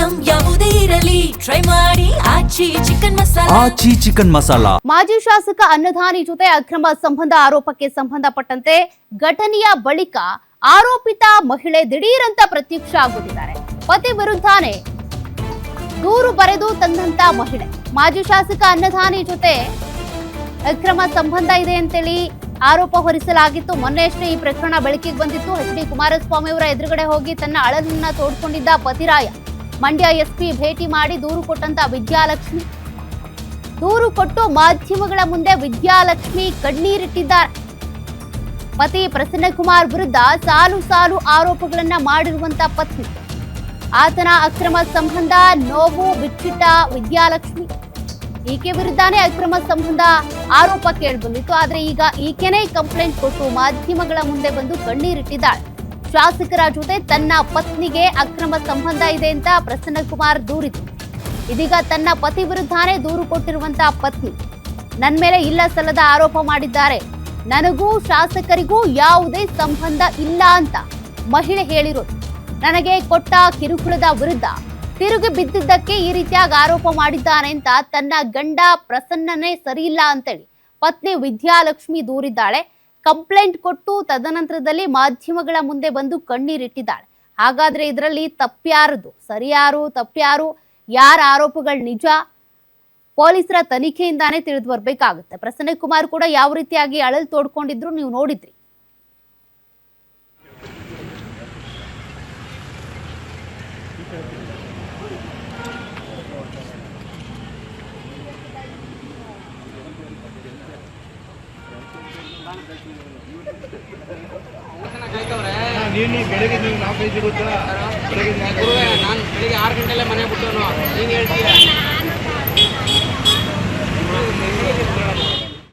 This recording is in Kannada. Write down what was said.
ಐಟಂ ಯಾವುದೇ ಇರಲಿ ಟ್ರೈ ಮಾಡಿ ಆಚಿ ಚಿಕನ್ ಮಸಾಲಾ. ಮಾಜಿ ಶಾಸಕ ಅನ್ನದಾನಿ ಜೊತೆ ಅಕ್ರಮ ಸಂಬಂಧ ಆರೋಪಕ್ಕೆ ಸಂಬಂಧಪಟ್ಟಂತೆ ಘಟನೆಯ ಬಳಿಕ ಆರೋಪಿತ ಮಹಿಳೆ ದಿಢೀರಂತ ಪ್ರತ್ಯಕ್ಷ ಆಗುತ್ತಿದ್ದಾರೆ. ಪತಿ ವಿರುದ್ಧನೇ ದೂರು ಬರೆದು ತಂದಂತ ಮಹಿಳೆ ಮಾಜಿ ಶಾಸಕ ಅನ್ನದಾನಿ ಜೊತೆ ಅಕ್ರಮ ಸಂಬಂಧ ಇದೆ ಅಂತೇಳಿ ಆರೋಪ ಹೊರಿಸಲಾಗಿತ್ತು. ಮೊನ್ನೆಯಷ್ಟೇ ಈ ಪ್ರಕರಣ ಬೆಳಕಿಗೆ ಬಂದಿತ್ತು. ಎಚ್.ಡಿ. ಕುಮಾರಸ್ವಾಮಿ ಅವರ ಎದುರುಗಡೆ ಹೋಗಿ ತನ್ನ ಅಳಲನ್ನ ತೋಡ್ಕೊಂಡಿದ್ದ ಪತಿರಾಯ ಮಂಡ್ಯ ಎಸ್ಪಿ ಭೇಟಿ ಮಾಡಿ ದೂರು ಕೊಟ್ಟಂತ ವಿದ್ಯಾಲಕ್ಷ್ಮಿ ದೂರು ಕೊಟ್ಟು ಮಾಧ್ಯಮಗಳ ಮುಂದೆ ವಿದ್ಯಾಲಕ್ಷ್ಮಿ ಕಣ್ಣೀರಿಟ್ಟಿದ್ದಾರೆ. ಪತಿ ಪ್ರಸನ್ನಕುಮಾರ್ ವಿರುದ್ಧ ಸಾಲು ಸಾಲು ಆರೋಪಗಳನ್ನ ಮಾಡಿರುವಂತ ಪತ್ನಿ, ಆತನ ಅಕ್ರಮ ಸಂಬಂಧ ನೋವು ಬಿಚ್ಚಿಟ್ಟ ವಿದ್ಯಾಲಕ್ಷ್ಮಿ, ಈಕೆ ವಿರುದ್ಧನೇ ಅಕ್ರಮ ಸಂಬಂಧ ಆರೋಪ ಕೇಳಿಬಂದಿತ್ತು. ಆದ್ರೆ ಈಗ ಈಕೆನೇ ಕಂಪ್ಲೇಂಟ್ ಕೊಟ್ಟು ಮಾಧ್ಯಮಗಳ ಮುಂದೆ ಬಂದು ಕಣ್ಣೀರಿಟ್ಟಿದ್ದಾಳೆ. ಶಾಸಕರ ಜೊತೆ ತನ್ನ ಪತ್ನಿಗೆ ಅಕ್ರಮ ಸಂಬಂಧ ಇದೆ ಅಂತ ಪ್ರಸನ್ನಕುಮಾರ್ ದೂರಿದ್ರು. ಇದೀಗ ತನ್ನ ಪತಿ ವಿರುದ್ಧನೇ ದೂರು ಕೊಟ್ಟಿರುವಂತಹ ಪತ್ನಿ ನನ್ನ ಮೇಲೆ ಇಲ್ಲ ಸಲ್ಲದ ಆರೋಪ ಮಾಡಿದ್ದಾರೆ, ನನಗೂ ಶಾಸಕರಿಗೂ ಯಾವುದೇ ಸಂಬಂಧ ಇಲ್ಲ ಅಂತ ಮಹಿಳೆ ಹೇಳಿರೋದು. ನನಗೆ ಕೊಟ್ಟ ಕಿರುಕುಳದ ವಿರುದ್ಧ ತಿರುಗಿ ಬಿದ್ದಿದ್ದಕ್ಕೆ ಈ ರೀತಿಯಾಗಿ ಆರೋಪ ಮಾಡಿದ್ದಾನೆ ಅಂತ ತನ್ನ ಗಂಡ ಪ್ರಸನ್ನನೇ ಸರಿಯಿಲ್ಲ ಅಂತೇಳಿ ಪತ್ನಿ ವಿದ್ಯಾಲಕ್ಷ್ಮಿ ದೂರಿದ್ದಾಳೆ. ಕಂಪ್ಲೇಂಟ್ ಕೊಟ್ಟು ತದನಂತರದಲ್ಲಿ ಮಾಧ್ಯಮಗಳ ಮುಂದೆ ಬಂದು ಕಣ್ಣೀರಿಟ್ಟಿದ್ದಾಳೆ. ಹಾಗಾದ್ರೆ ಇದರಲ್ಲಿ ತಪ್ಪ್ಯಾರದು, ಸರಿಯಾರು ತಪ್ಪ್ಯಾರು, ಯಾರ ಆರೋಪಗಳು ನಿಜ, ಪೊಲೀಸರ ತನಿಖೆಯಿಂದಾನೇ ತಿಳಿದು ಬರ್ಬೇಕಾಗುತ್ತೆ. ಪ್ರಸನ್ನಕುಮಾರ್ ಕೂಡ ಯಾವ ರೀತಿಯಾಗಿ ಅಳಲ್ ತೋಡ್ಕೊಂಡಿದ್ರು ನೀವು ನೋಡಿದ್ರಿ. ನೀನು ಬೆಳಗ್ಗೆ ನೀವು 4 ಗಂಟೆ ಗೊತ್ತಾ? ಬೆಳಗ್ಗೆ ನಾನು ಬೆಳಿಗ್ಗೆ 6 ಗಂಟೆಲ್ಲೇ ಮನೆ ಬಿಟ್ಟವನು. ನೀನು ಹೇಳ್ತೀಯ